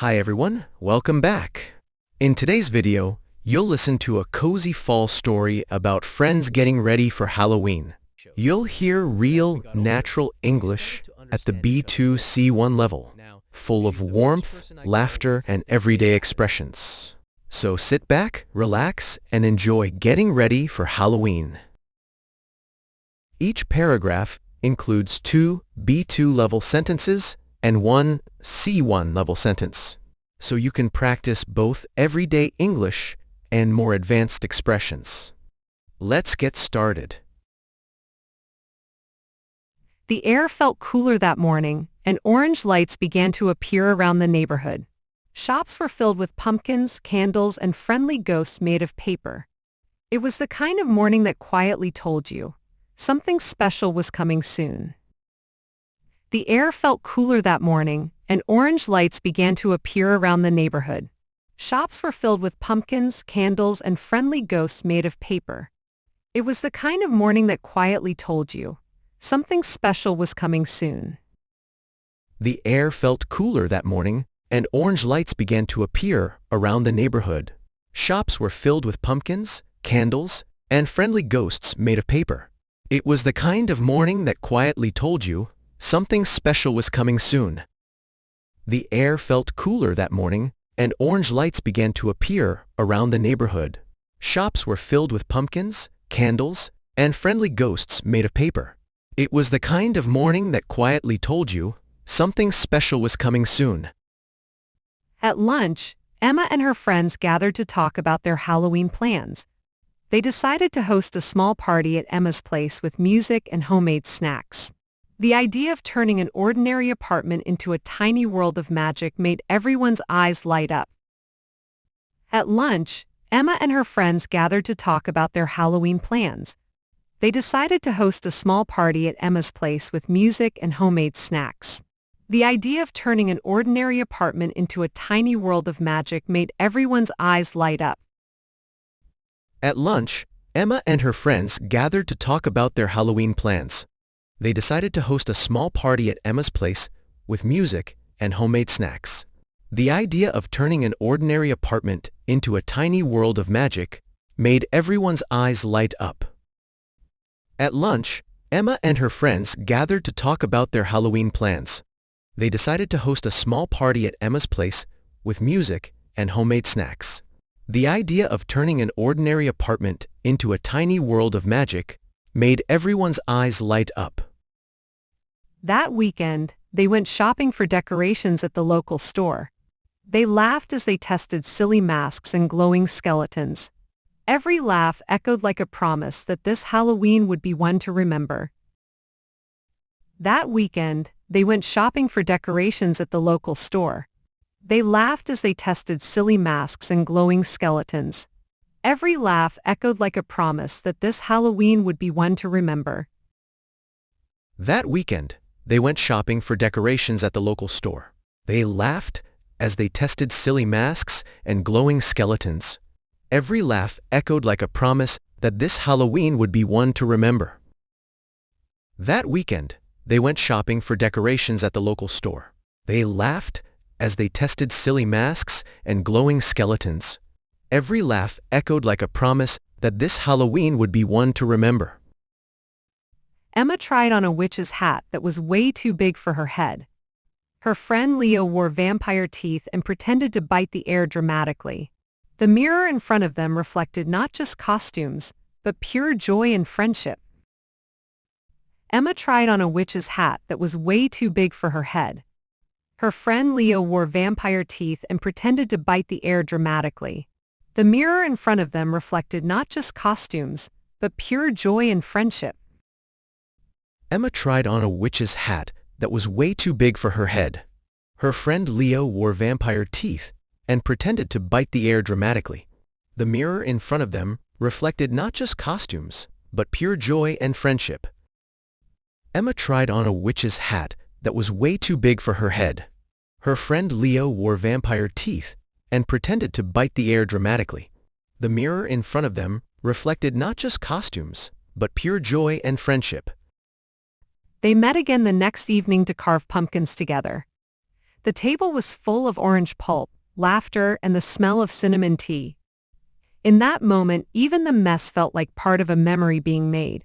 Hi everyone, welcome back. In today's video, you'll listen to a cozy fall story about friends getting ready for Halloween. You'll hear real, natural English at the B2 C1 level, full of warmth, laughter, and everyday expressions. So sit back, relax, and enjoy getting ready for Halloween. Each paragraph includes 2 B2 level sentences and 1 C1 level sentence, so you can practice both everyday English and more advanced expressions. Let's get started. The air felt cooler that morning, and orange lights began to appear around the neighborhood. Shops were filled with pumpkins, candles, and friendly ghosts made of paper. It was the kind of morning that quietly told you something special was coming soon. The air felt cooler that morning, and orange lights began to appear around the neighborhood. Shops were filled with pumpkins, candles, and friendly ghosts made of paper. It was the kind of morning that quietly told you something special was coming soon. The air felt cooler that morning, and orange lights began to appear around the neighborhood. Shops were filled with pumpkins, candles, and friendly ghosts made of paper. It was the kind of morning that quietly told you something special was coming soon. The air felt cooler that morning, and orange lights began to appear around the neighborhood. Shops were filled with pumpkins, candles, and friendly ghosts made of paper. It was the kind of morning that quietly told you something special was coming soon. At lunch, Emma and her friends gathered to talk about their Halloween plans. They decided to host a small party at Emma's place with music and homemade snacks. The idea of turning an ordinary apartment into a tiny world of magic made everyone's eyes light up. At lunch, Emma and her friends gathered to talk about their Halloween plans. They decided to host a small party at Emma's place with music and homemade snacks. The idea of turning an ordinary apartment into a tiny world of magic made everyone's eyes light up. At lunch, Emma and her friends gathered to talk about their Halloween plans. They decided to host a small party at Emma's place with music and homemade snacks. The idea of turning an ordinary apartment into a tiny world of magic made everyone's eyes light up. At lunch, Emma and her friends gathered to talk about their Halloween plans. They decided to host a small party at Emma's place with music and homemade snacks. The idea of turning an ordinary apartment into a tiny world of magic made everyone's eyes light up. That weekend, they went shopping for decorations at the local store. They laughed as they tested silly masks and glowing skeletons. Every laugh echoed like a promise that this Halloween would be one to remember. That weekend, they went shopping for decorations at the local store. They laughed as they tested silly masks and glowing skeletons. Every laugh echoed like a promise that this Halloween would be one to remember. That weekend, they went shopping for decorations at the local store. They laughed as they tested silly masks and glowing skeletons. Every laugh echoed like a promise that this Halloween would be one to remember. That weekend, they went shopping for decorations at the local store. They laughed as they tested silly masks and glowing skeletons. Every laugh echoed like a promise that this Halloween would be one to remember. Emma tried on a witch's hat that was way too big for her head. Her friend Leo wore vampire teeth and pretended to bite the air dramatically. The mirror in front of them reflected not just costumes, but pure joy and friendship. Emma tried on a witch's hat that was way too big for her head. Her friend Leo wore vampire teeth and pretended to bite the air dramatically. The mirror in front of them reflected not just costumes, but pure joy and friendship. Emma tried on a witch's hat that was way too big for her head. Her friend Leo wore vampire teeth and pretended to bite the air dramatically. The mirror in front of them reflected not just costumes, but pure joy and friendship. Emma tried on a witch's hat that was way too big for her head. Her friend Leo wore vampire teeth and pretended to bite the air dramatically. The mirror in front of them reflected not just costumes, but pure joy and friendship. They met again the next evening to carve pumpkins together. The table was full of orange pulp, laughter, and the smell of cinnamon tea. In that moment, even the mess felt like part of a memory being made.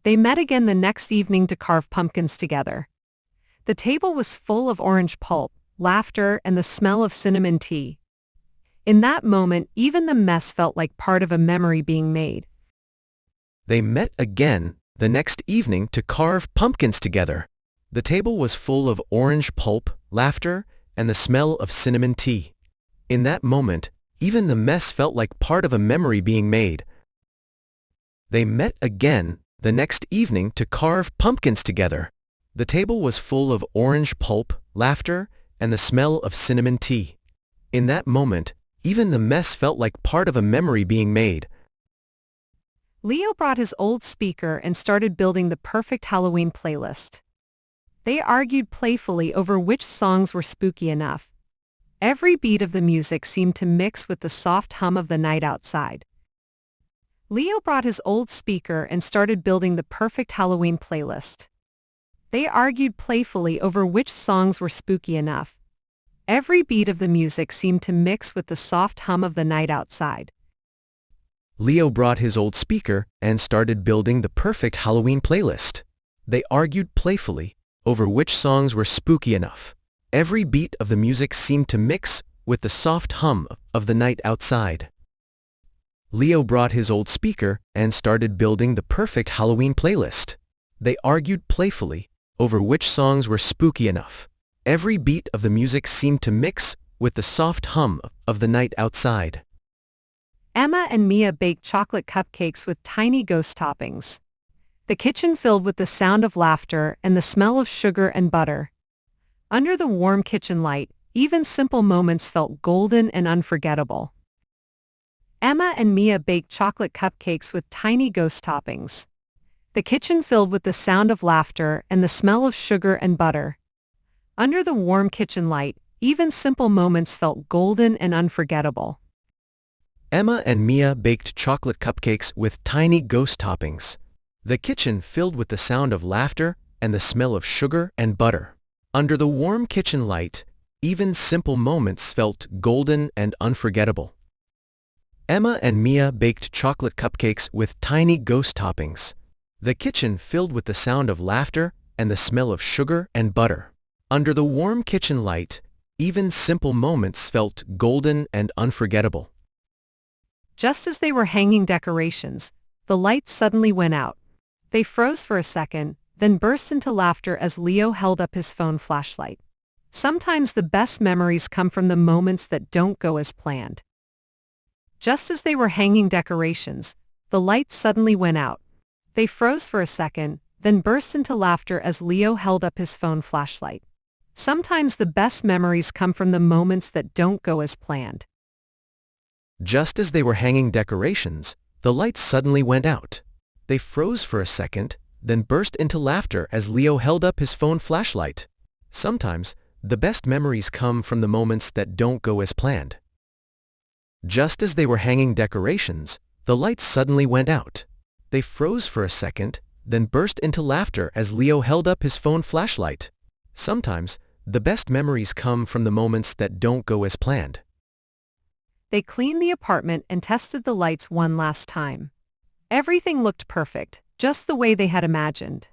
They met again the next evening to carve pumpkins together. The table was full of orange pulp, laughter, and the smell of cinnamon tea. In that moment, even the mess felt like part of a memory being made. They met again the next evening to carve pumpkins together. The table was full of orange pulp, laughter, and the smell of cinnamon tea. In that moment, even the mess felt like part of a memory being made. They met again the next evening to carve pumpkins together. The table was full of orange pulp, laughter, and the smell of cinnamon tea. In that moment, even the mess felt like part of a memory being made. Leo brought his old speaker and started building the perfect Halloween playlist. They argued playfully over which songs were spooky enough. Every beat of the music seemed to mix with the soft hum of the night outside. Leo brought his old speaker and started building the perfect Halloween playlist. They argued playfully over which songs were spooky enough. Every beat of the music seemed to mix with the soft hum of the night outside. Leo brought his old speaker and started building the perfect Halloween playlist. They argued playfully over which songs were spooky enough. Every beat of the music seemed to mix with the soft hum of the night outside. Leo brought his old speaker and started building the perfect Halloween playlist. They argued playfully over which songs were spooky enough. Every beat of the music seemed to mix with the soft hum of the night outside. Emma and Mia baked chocolate cupcakes with tiny ghost toppings. The kitchen filled with the sound of laughter and the smell of sugar and butter. Under the warm kitchen light, even simple moments felt golden and unforgettable. Emma and Mia baked chocolate cupcakes with tiny ghost toppings. The kitchen filled with the sound of laughter and the smell of sugar and butter. Under the warm kitchen light, even simple moments felt golden and unforgettable. Emma and Mia baked chocolate cupcakes with tiny ghost toppings. The kitchen filled with the sound of laughter and the smell of sugar and butter. Under the warm kitchen light, even simple moments felt golden and unforgettable. Emma and Mia baked chocolate cupcakes with tiny ghost toppings. The kitchen filled with the sound of laughter and the smell of sugar and butter. Under the warm kitchen light, even simple moments felt golden and unforgettable. Just as they were hanging decorations, the lights suddenly went out. They froze for a second, then burst into laughter as Leo held up his phone flashlight. Sometimes the best memories come from the moments that don't go as planned. Just as they were hanging decorations, the lights suddenly went out. They froze for a second, then burst into laughter as Leo held up his phone flashlight. Sometimes the best memories come from the moments that don't go as planned. Just as they were hanging decorations, the lights suddenly went out. They froze for a second, then burst into laughter as Leo held up his phone flashlight. Sometimes, the best memories come from the moments that don't go as planned. Just as they were hanging decorations, the lights suddenly went out. They froze for a second, then burst into laughter as Leo held up his phone flashlight. Sometimes, the best memories come from the moments that don't go as planned. They cleaned the apartment and tested the lights one last time. Everything looked perfect, just the way they had imagined.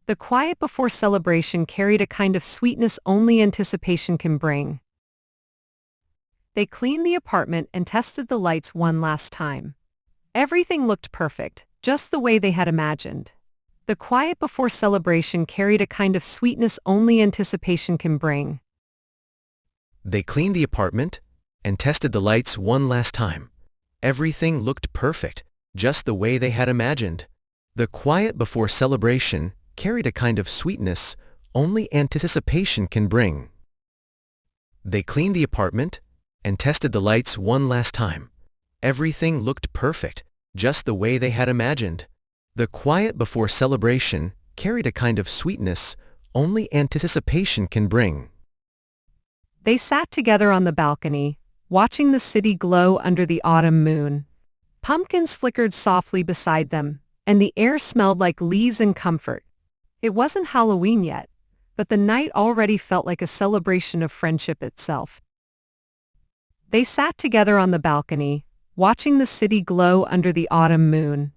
The quiet before celebration carried a kind of sweetness only anticipation can bring. They cleaned the apartment and tested the lights one last time. Everything looked perfect, just the way they had imagined. The quiet before celebration carried a kind of sweetness only anticipation can bring. They cleaned the apartment and tested the lights one last time. Everything looked perfect, just the way they had imagined. The quiet before celebration carried a kind of sweetness only anticipation can bring. They cleaned the apartment and tested the lights one last time. Everything looked perfect, just the way they had imagined. The quiet before celebration carried a kind of sweetness only anticipation can bring. They sat together on the balcony, watching the city glow under the autumn moon. Pumpkins flickered softly beside them, and the air smelled like leaves and comfort. It wasn't Halloween yet, but the night already felt like a celebration of friendship itself. They sat together on the balcony, watching the city glow under the autumn moon.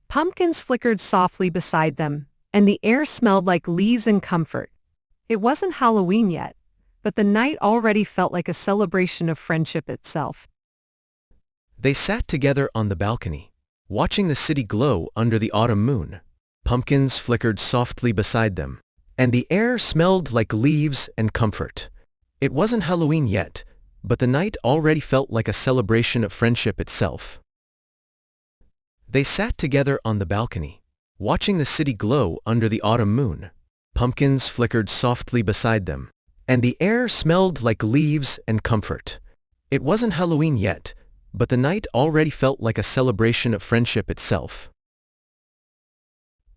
Pumpkins flickered softly beside them, and the air smelled like leaves and comfort. It wasn't Halloween yet, but the night already felt like a celebration of friendship itself. They sat together on the balcony, watching the city glow under the autumn moon. Pumpkins flickered softly beside them, and the air smelled like leaves and comfort. It wasn't Halloween yet, but the night already felt like a celebration of friendship itself. They sat together on the balcony, watching the city glow under the autumn moon. Pumpkins flickered softly beside them, and the air smelled like leaves and comfort. It wasn't Halloween yet, but the night already felt like a celebration of friendship itself.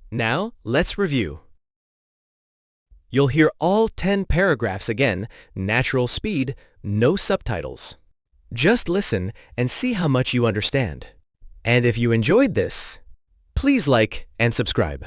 Now, let's review. You'll hear all 10 paragraphs again, natural speed, no subtitles. Just listen and see how much you understand. And if you enjoyed this, please like and subscribe.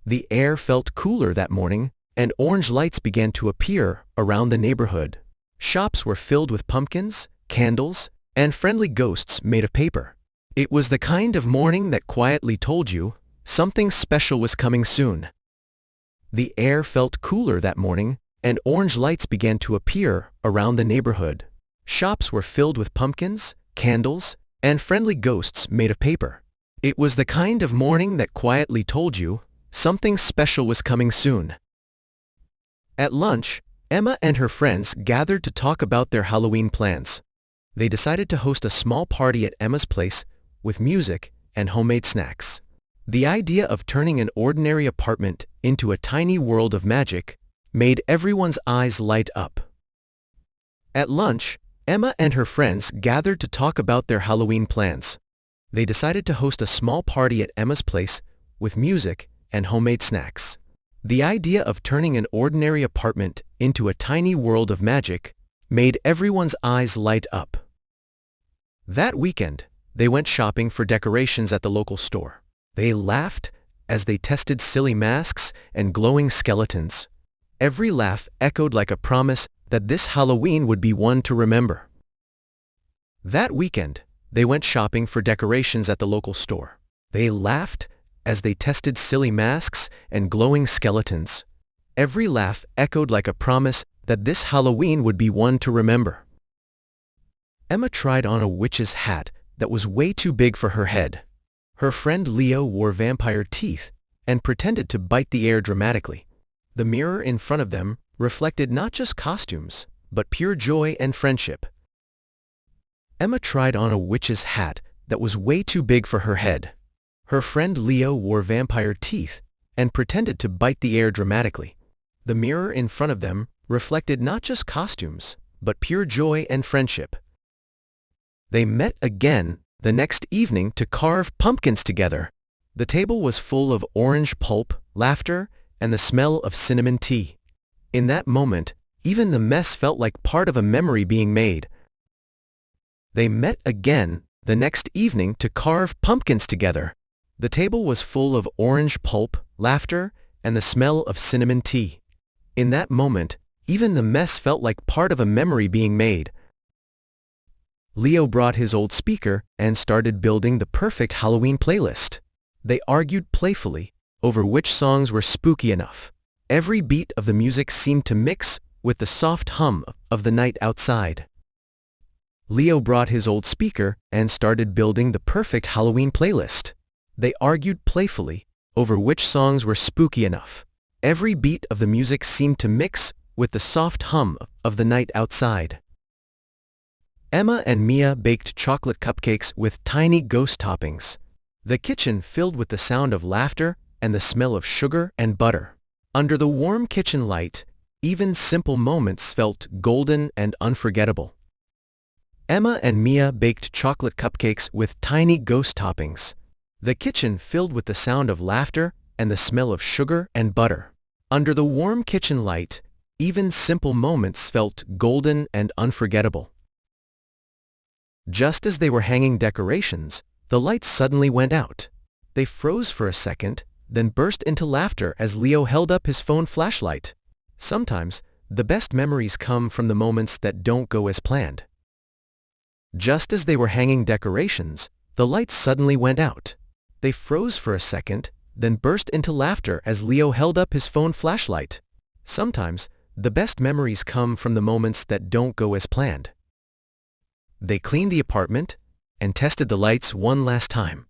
The air felt cooler that morning, and orange lights began to appear around the neighborhood. Shops were filled with pumpkins, candles, and friendly ghosts made of paper. It was the kind of morning that quietly told you something special was coming soon. The air felt cooler that morning, and orange lights began to appear around the neighborhood. Shops were filled with pumpkins, candles, and friendly ghosts made of paper. It was the kind of morning that quietly told you something special was coming soon. At lunch, Emma and her friends gathered to talk about their Halloween plans. They decided to host a small party at Emma's place with music and homemade snacks. The idea of turning an ordinary apartment into a tiny world of magic made everyone's eyes light up. At lunch, Emma and her friends gathered to talk about their Halloween plans. They decided to host a small party at Emma's place with music and homemade snacks. The idea of turning an ordinary apartment into a tiny world of magic made everyone's eyes light up. That weekend, they went shopping for decorations at the local store. They laughed as they tested silly masks and glowing skeletons. Every laugh echoed like a promise that this Halloween would be one to remember. That weekend, they went shopping for decorations at the local store. They laughed as they tested silly masks and glowing skeletons. Every laugh echoed like a promise that this Halloween would be one to remember. Emma tried on a witch's hat that was way too big for her head. Her friend Leo wore vampire teeth and pretended to bite the air dramatically. The mirror in front of them reflected not just costumes, but pure joy and friendship. Emma tried on a witch's hat that was way too big for her head. Her friend Leo wore vampire teeth and pretended to bite the air dramatically. The mirror in front of them reflected not just costumes, but pure joy and friendship. They met again the next evening to carve pumpkins together. The table was full of orange pulp, laughter, and the smell of cinnamon tea. In that moment, even the mess felt like part of a memory being made. They met again the next evening to carve pumpkins together. The table was full of orange pulp, laughter, and the smell of cinnamon tea. In that moment, even the mess felt like part of a memory being made. Leo brought his old speaker and started building the perfect Halloween playlist. They argued playfully over which songs were spooky enough. Every beat of the music seemed to mix with the soft hum of the night outside. Leo brought his old speaker and started building the perfect Halloween playlist. They argued playfully over which songs were spooky enough. Every beat of the music seemed to mix with the soft hum of the night outside. Emma and Mia baked chocolate cupcakes with tiny ghost toppings. The kitchen filled with the sound of laughter and the smell of sugar and butter. Under the warm kitchen light, even simple moments felt golden and unforgettable. Emma and Mia baked chocolate cupcakes with tiny ghost toppings. The kitchen filled with the sound of laughter and the smell of sugar and butter. Under the warm kitchen light, even simple moments felt golden and unforgettable. Just as they were hanging decorations, the lights suddenly went out. They froze for a second, then burst into laughter as Leo held up his phone flashlight. Sometimes, the best memories come from the moments that don't go as planned. Just as they were hanging decorations, the lights suddenly went out. They froze for a second, then burst into laughter as Leo held up his phone flashlight. Sometimes, the best memories come from the moments that don't go as planned. They cleaned the apartment and tested the lights one last time.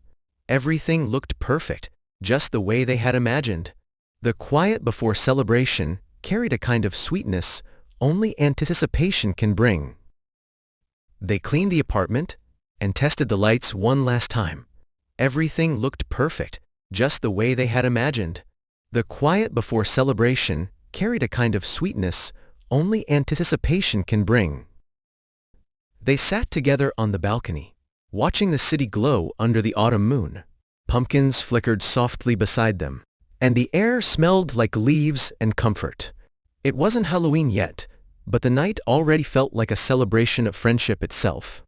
Everything looked perfect, just the way they had imagined. The quiet before celebration carried a kind of sweetness only anticipation can bring. They cleaned the apartment and tested the lights one last time. Everything looked perfect, just the way they had imagined. The quiet before celebration carried a kind of sweetness only anticipation can bring. They sat together on the balcony, watching the city glow under the autumn moon. Pumpkins flickered softly beside them, and the air smelled like leaves and comfort. It wasn't Halloween yet, but the night already felt like a celebration of friendship itself.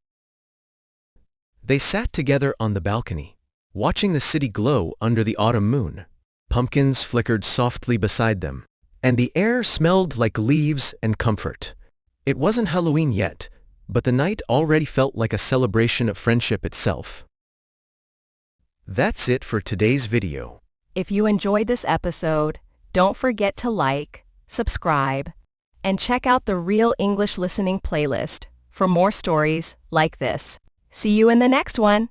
They sat together on the balcony, watching the city glow under the autumn moon. Pumpkins flickered softly beside them, and the air smelled like leaves and comfort. It wasn't Halloween yet, but the night already felt like a celebration of friendship itself. That's it for today's video. If you enjoyed this episode, don't forget to like, subscribe, and check out the Real English Listening playlist for more stories like this. See you in the next one.